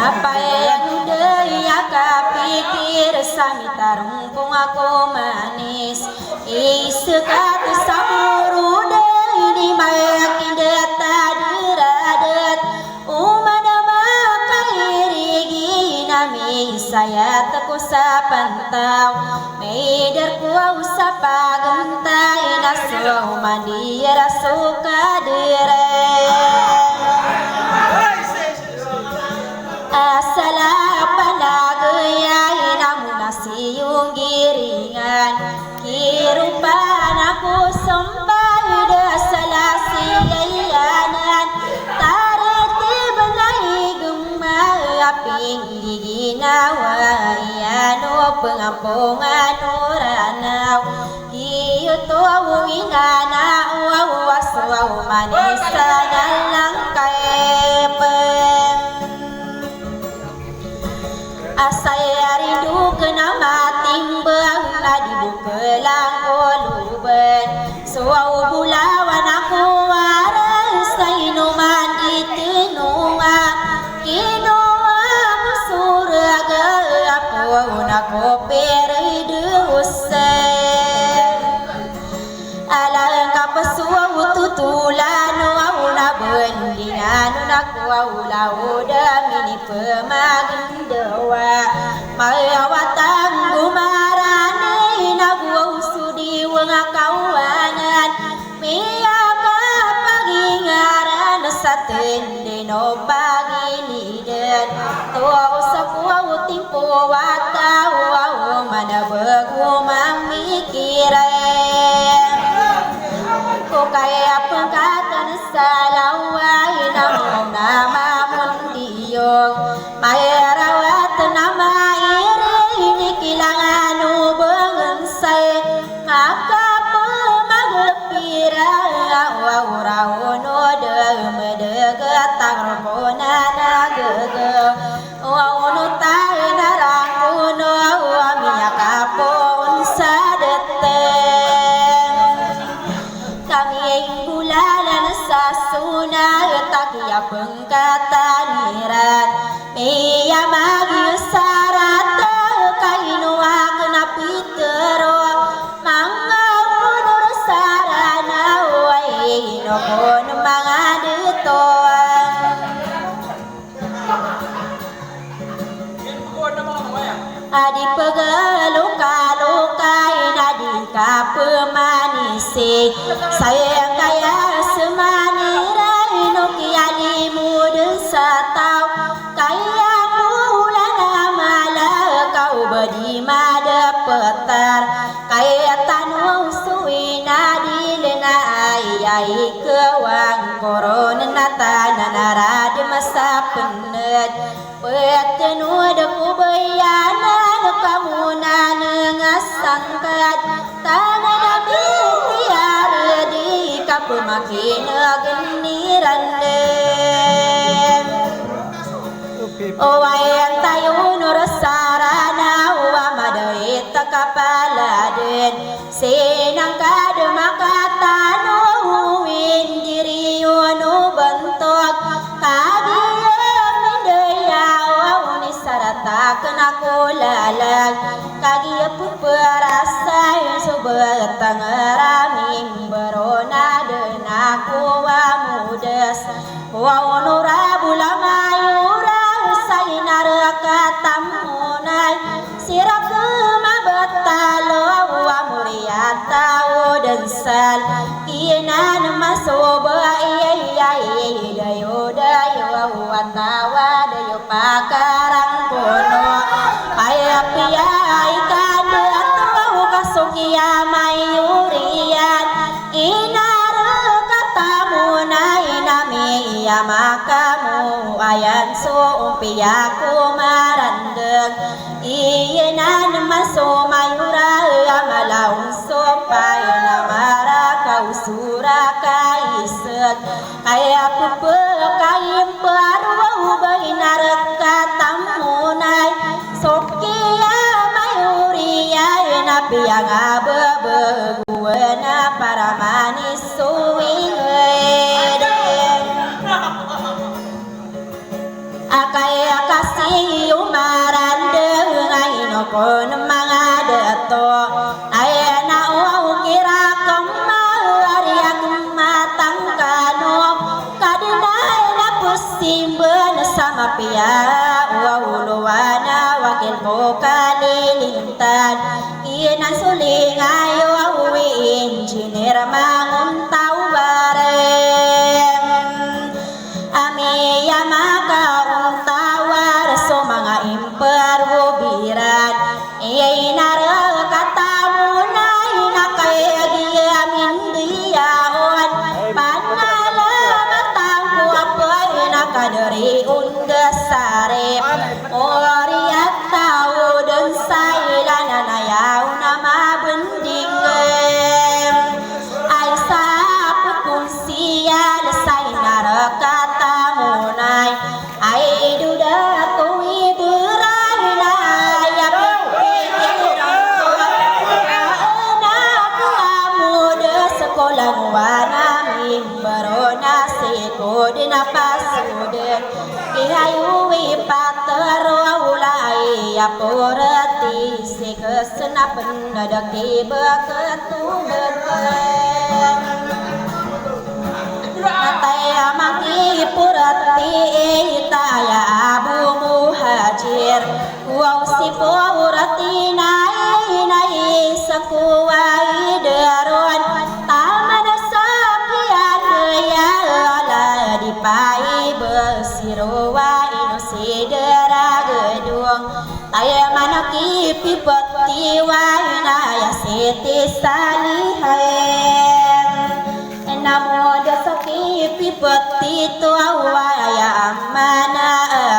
Apa yang dia kapikir sami tarungkung aku manis isekatu saburu dari makin detat deradet umana makairigi nami saya teku sapantau meider kuau sapagentai nasu mandi rasuka deret asala panagaya namun nasiyong giringan kirupan ako sambay dasala siyayanan tariti bangay gumaping giginawa yano pengampungan uranaw iyuto winana waswaw manisa nalang kaepen asaya rindu kena mating bang dibukelang uluban suau bulawan aku waras sainuman ditinunga kinoa musuraga apun aku peri deusay alang kapasuau tutulano auna bendinan aku aulau damini pemagindawa mayawatan gumarani nabuau sudi wangakawanan miyaka pagingaran satendeno pagilidan tuau sapuau timpo watau manabagu mamikiran ko kaya pangkatan salaway namong namamun diyong mayrawat nama iri kilangan ubang say ngakapo maglepira wawrawno demedegatang rupona nagagaw wawno tayo narakuno wamiyakapon sa deteng kami bulalan sa sunay takiya pengkataniran Iya magyusarata kainuak na pitero mga unor sarana way inokon mga dito adi pagaluka-lukay na di ka pemanisi sayang kaya semanira inukiali muda sa tao kaya mula na mala kau badi madapetar kaya tanwang suwi na dilena ayay kewang koron na tananara di masa pened Pagtanud ako bayanan kamuna nangasangkat tangan namin tiyara di ka pumakinag nirandem Owayan tayo nurasarana uwa madait kapaladin sinang kadamakatano uwin diriyon ubantog kagiyam sarata kena kulalag kagiya puperasay subatang raming berona denaku wamudes waunurabula mayura sainarakatammunay sirakemabetalo wamuriata udensal kinan masoba iyay dayo watawa dayo pakarang kono ayapiyay kadatuaw kasukiya mayurian makamu ayan so umpiyaku marandeng iyanan maso mayura amalaun so payana marakau suraka isek kaya pupe kayim paru bainarak katamunai sokia mayuria napiang abebeguena para manis suwingede akai akasi umarandeng aino kon mangadeto ayana ukira kemari matang kano kadinai na pusimben sama pia wahuluwana wakil ko kalilintan iyan suling ayo awi engineer manguntaw bareng ami yamaka untawar so mga imperbubiran iyay narakatamunay na kayagiyamin diyaon panalamatang kuwapoy nakadari undasarip oriat tao dun sa ilan na nayaw na mabunding ay sa putong siya lasay narakatamunay ay duda tuwi buray na ayap pikirang ko anak amuda sekolah wanamim barona seko dinapasuden ihayuwi paterulay apurati sekesena pendadaki beketunden nataya maki purati taya abu muhajir wow si purati nai sekuai daron taman sapian ya ala dipai bersirowa inusidera gedung taya manaki pipeti wainaya siti salihai namo dasaki pipeti tuawaya amana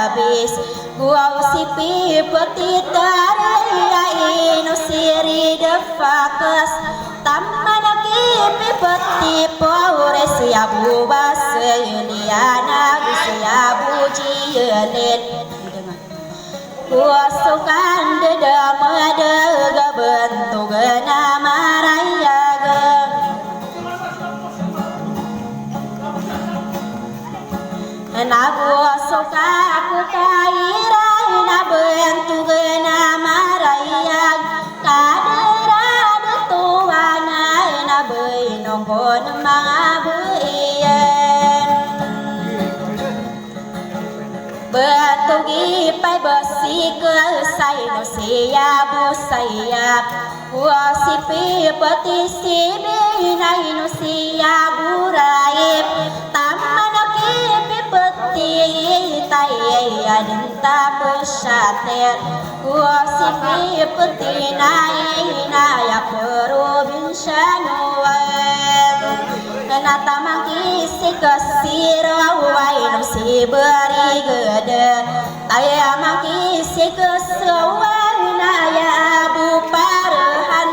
abis gua si pipeti taraya inu siri defakas tamanaki pipeti paure siabu baseliana siabu jiyelit gua sukan dedamada gabentuk nama raya nabu soka aku kaira na bentu gena maraya kadera tuana na beino kon mangabuien betugi pai besi ke sai no siabu sayap wasipi peti sibi na inu siabu raib tamanaki peti tayya dinta pesyatir wasipi peti naina ya perubin syanuan kenata maki si kesira wainu si beri gede tayya maki si kesewana ya abu parahan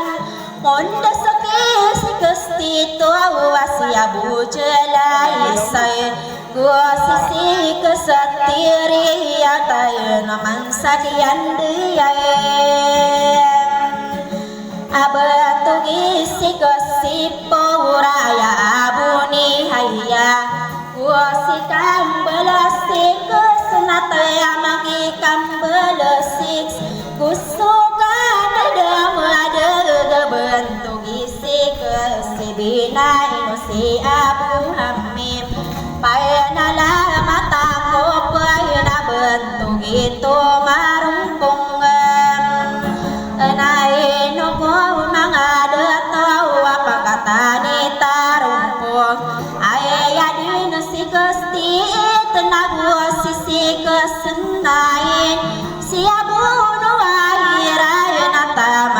monda sakis kestito wasiabu jelai say gua sisi kesatiri atai naman sakian dia abatu gisi kesipo raya abuni haya gua si kambelasi kesenataya maki kambelasi kusuka ada bentuk isi kesibina inusi abu hamim payanala mata ko payana bentuk itu marumpung naino ko mangada tau apa kata ni tarumpung ayadin si kesti tenagu sisi kesenain siabu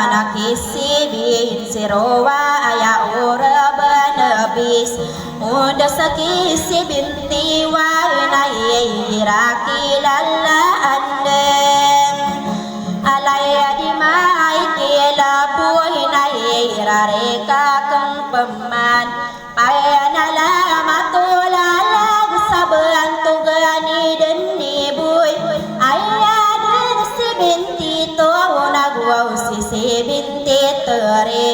manakisi bin sirowa aya ura banabis udah sakisi binti wa kilala andem alaya di mai kila buhay na irare ka kang peman payanala matulalag sa bantugani den ni buy ayadan si binti to nagwaw si binti tere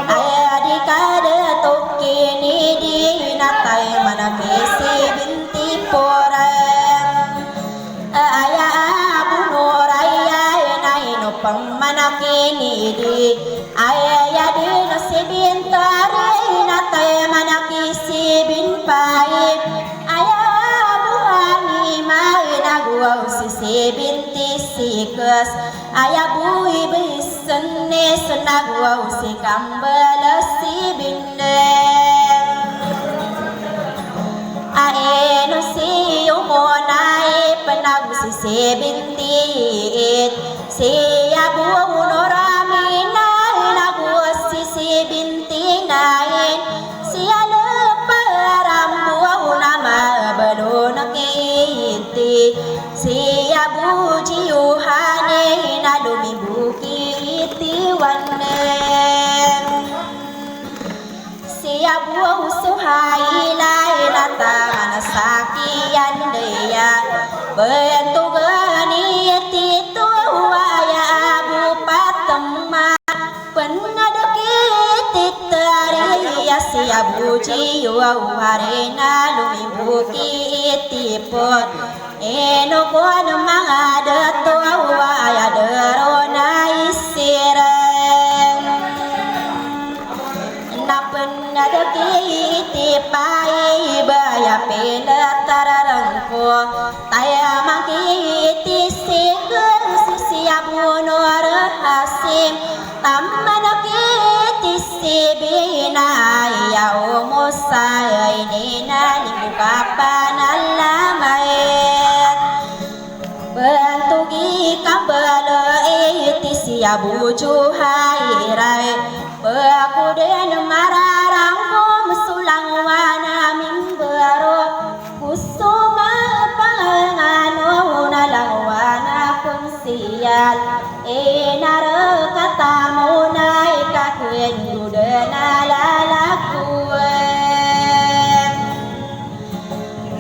ayadi kada tokkini di natay manaki si binti porang aya bunuraya naino pamanakini di aya din si bintare natay manaki si binpai aya buhani mai nagwaw si binti sikas aya bui bisne senagwaw si kambala si binde aeno si umonai penag si binti siya buhunurami nagwas si binti nain siya leparam buhunama balon kiti siya bujiuhane nadumi bukiti wanen siya buah suhai lai lata sakian daya bentuk gani titu waya abu patema penadaki titari siya buji warena lumi bukiti pot eno kon mangadato waya derona isireng napenadaki tipai baya pela tararangko taya mangkiti sikul siap munur hasim tamanaki sibina ya umusay nina libuka panalamayet bentugi kambalo iti siya buju hairay bakuden mararang musulang wana mimbaro kusuma pangano nalangwana kunsiyal enara katamu nai kakuen yudena lalakuan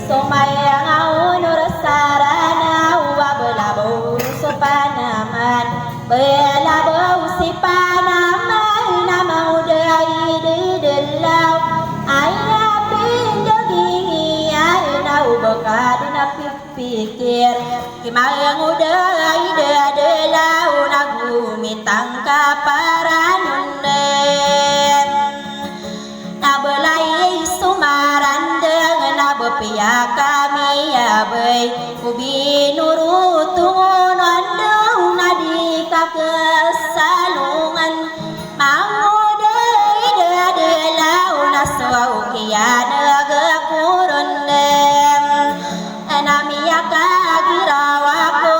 somaya ngaunur sarana wabelabu supanaman belabau si panaman nama udai didelau ayah pinjagi ayah ubekad napikir kimayang udai dedelau nagu mitang kaparanunden nabelai sumaran dengan nabepia kami abai kubi nurutungun andung nadika kesalungan mangudai dedelau naswau kiana gakurunden namia kagirawaku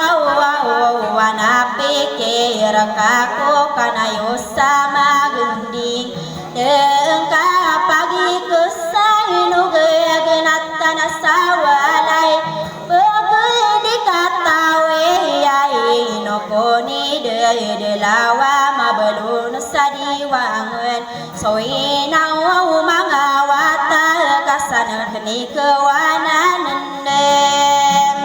wanapikir kaku kanayo sama gending dengka pagi kesainu gegenatan sawalai begedi katawe yaino koni delawa mabelun sadiwangen soinau mangawata kasana keni kewananendem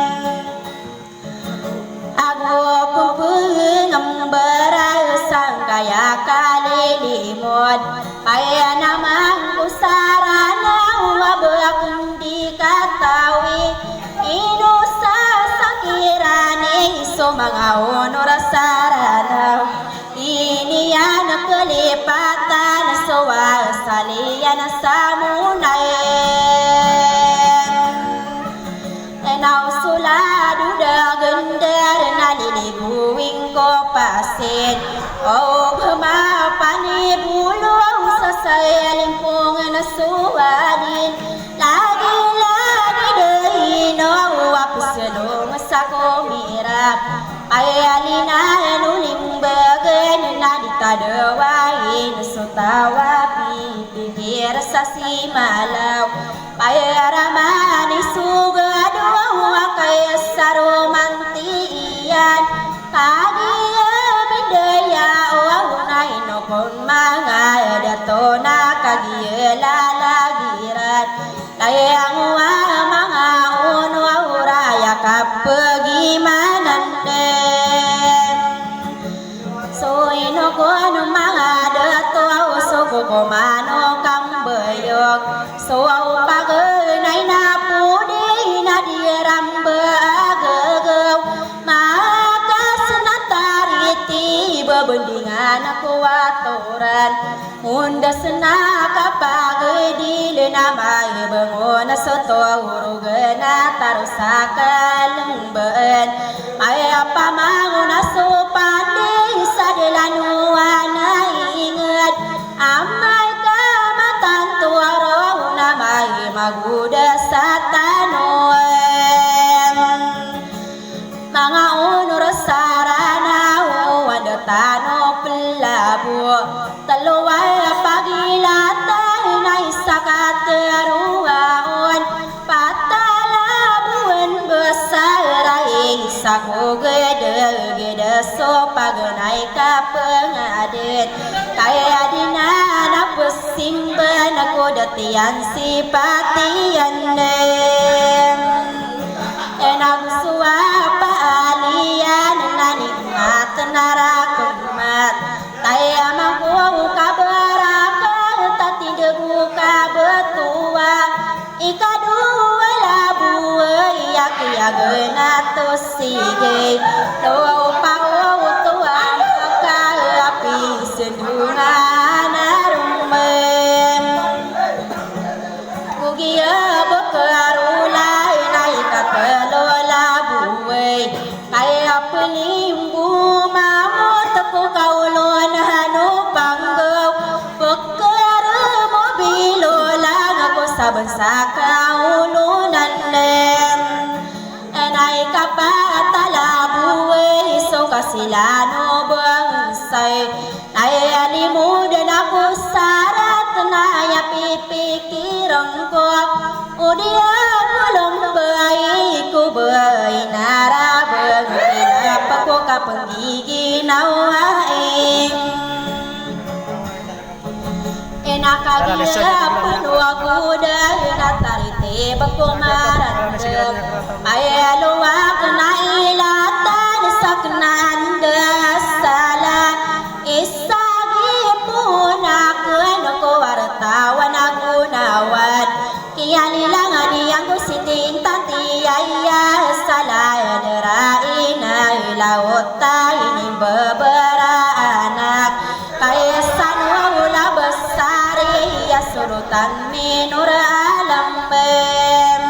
aku pupengem berasang kaya kali limut kaya namang kusarana wabakundi katawi inusa sakirane iso mga honor sarana ini anak kelipatan soa salian samunayen enau suladu dagendar nalilibuing ko pasin oh pemapani bulong sasaya limpung nasuadin lagi-lagi dehino wapuselong sa komirap ayalina nuling bagen naditadawain sutawa pipikir sa simalaw payaraman isugado kaya komano kambeyok suau page nai na pudi na diram bagegeu maka senatariti bebendingan kuatoran munda senaka page dilena mai bengona soto urugena tarusakaleng ben ay apa manguna supandi sadelanuana inget amai kamatan tuaro namai maguda satanoem mga unur sarana wadatano pelabu teluai pagilata na isakateruaon patalabuan besaraing saku gede so pagenai ka pengaden kaya dinana pesimban aku detian sipatian enam suapa alian nanikmat narakumat kaya mangku kabaraka tati debu kabetua ika dua labu yak yagena tosige do pau tua ka api sendungan rumem kugia bekarula nai kapelola buwe kaya pelimbu mamut ku kaulon hanu panggau bekar mobilola ngaku saben sakaulunan lem enai kapatala buwe so kasilano bangsai nai alimu dan aku sarat naya pipikiran ko udia belum baik ku baik nara bengkina pako kapenggigi nawaing enakagia penua kuda natarite bakumaran dem ayaluwa kena ilatan saknan dasala isagi punakeun ku wartawan gunawan kialilangan yang kusiting tanti ayah salah deraina lauta ini beberapa anak kaisan wala besari ya sulutan minur alam bem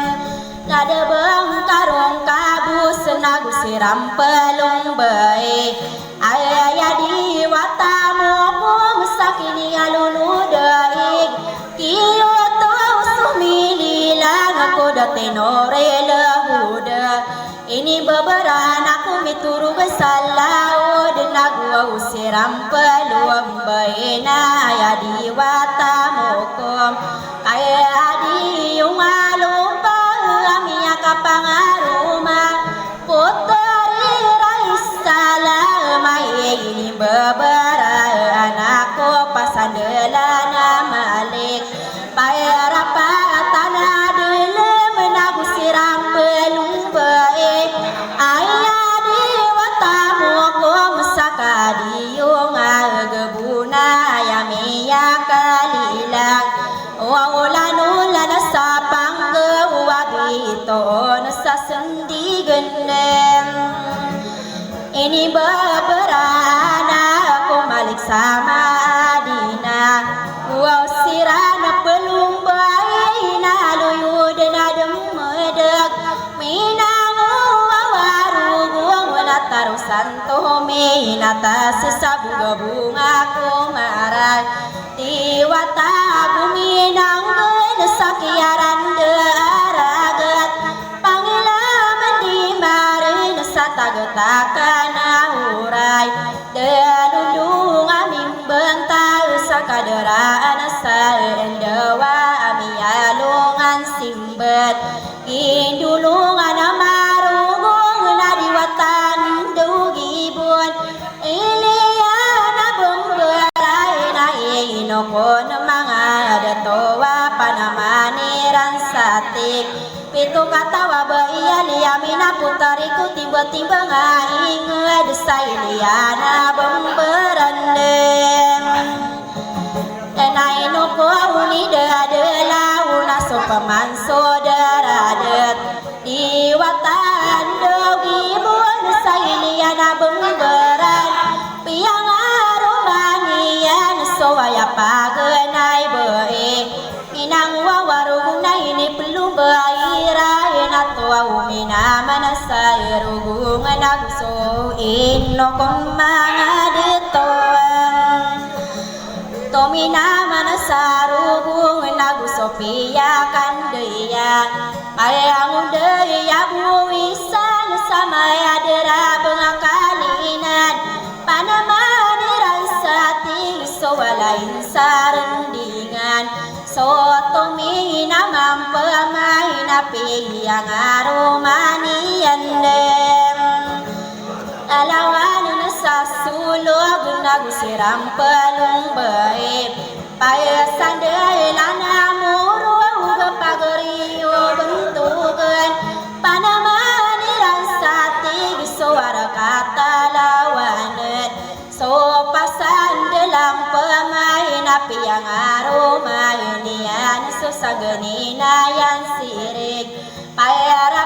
nada bang karung kabus nagu siram pelung bae ayah di watamu pun sakini alunu daig kiyo aku datenore lehuda ini beberapa aku mituru besalau dan aku usiram peluang baina ya di watamukum kaya di umalupa amia kapangaruma putari raisalama ini beberapa anakku pasandelana malik bayar tanah dulu menabu siram pelung baik ayah di watamu ko mesaka diung agebuna ayamia kalilang waulanula sapang gewabito nasa sendi genem ini beberana aku malik sama adina wow sirana pelung bayi na luyu dena demedek minamu wawarugung wala tarusan tomi nata sesabuga bunga kumaran tiwata guminang sakiaran daragat pangilaman di mari satagetakan urai dedundung aming bentar sakaderaan saendewa amialungan simbet indulungan amarung nadiwatan dugibun iliana benggerai na inokon mga datowa panamaniran satik pitu katawa baiya liyamina putariku tiba-tiba ngainget sailiana bemberandem enai paman saudara det di watan dogi bun sailiana bengberan piang arumanian soaya pagenai bee minang wawarung na ini perlu beaira tua umina manasa rugung nagso inno komangadetoan tomina manasa rugung nagso piyakan deya ayang deya buwisan samaya dera bengakalinan panamani rasati sowalain sarendingan soto mina mampamai napi yang aromani yandem alawan nasa sulog nagusiram pelung bae paya sandai lana muru gapagariyo bentugan panamani rasati suara kata lawanet so pasan dalam pemain api yang aroma inian susagenina yang sirik payara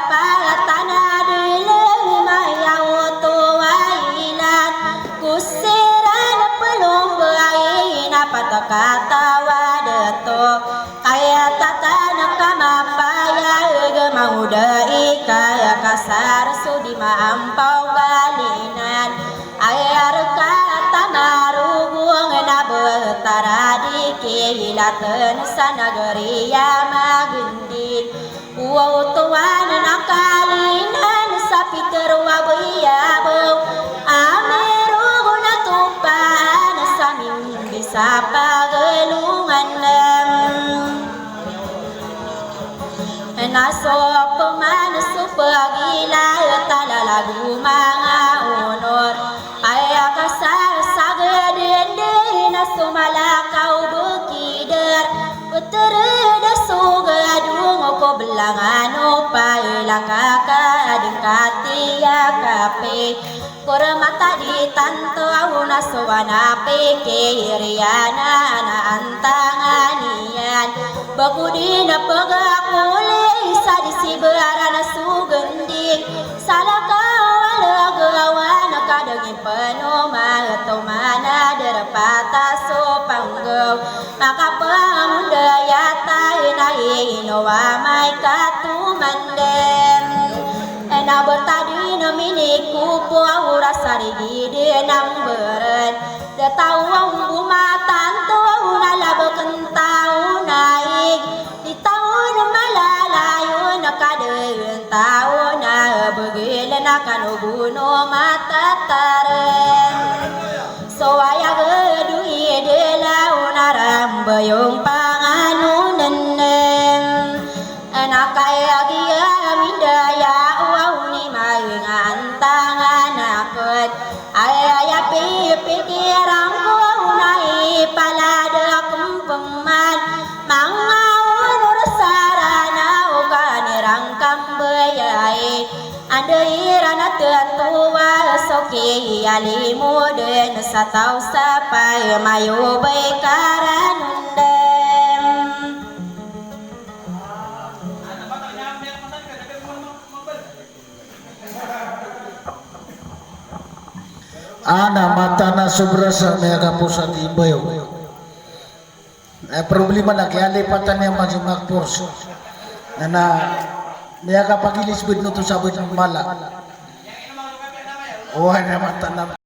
tanah dulu maya utuailat kusiran pelung bain apa kata wadeto kaya tatana kama paya gemau dai kaya kasar sudi maampau galinan ayar kata marubung na betara di kehilatan sanagari ya magendit uau tuan nakalinan sapi terwabiyabau ameru na tupan samin bisa pagelungan naso peman supagila talalagu mga honor ayah kasar sagedende naso malakau bekider betereda sugadung ko belangan upay langkaka adengkati kape kormata di tanto naso wanape kiriana na antanganian bagudi na pagakuli sadisi berana sugending salakawalagawan kadangin penuh atau mana derpata sopanggau maka pamudaya tainai inowa mai katumandem ena bertadi nomini kupu aura sarigi de namberen de tawang bumatan tuuna labo kentau naik di tahun malalayo nakadeun tahun na begila nakanuguno matataren soaya gedui de launaram bayong panganunen anakaya gia mindaya uauni maingan tangan akut ayaya pikiran ku nai palada kempeman mangaun ursarana ukanirang kambayai andairana tetua soki alimu den satau sapai mayu baikaranundem ana matana subrasa maya kapusat imbayo problema na kaya lipatan yang masih makpurs na maya kapagilis bidno to sabot mala o na matana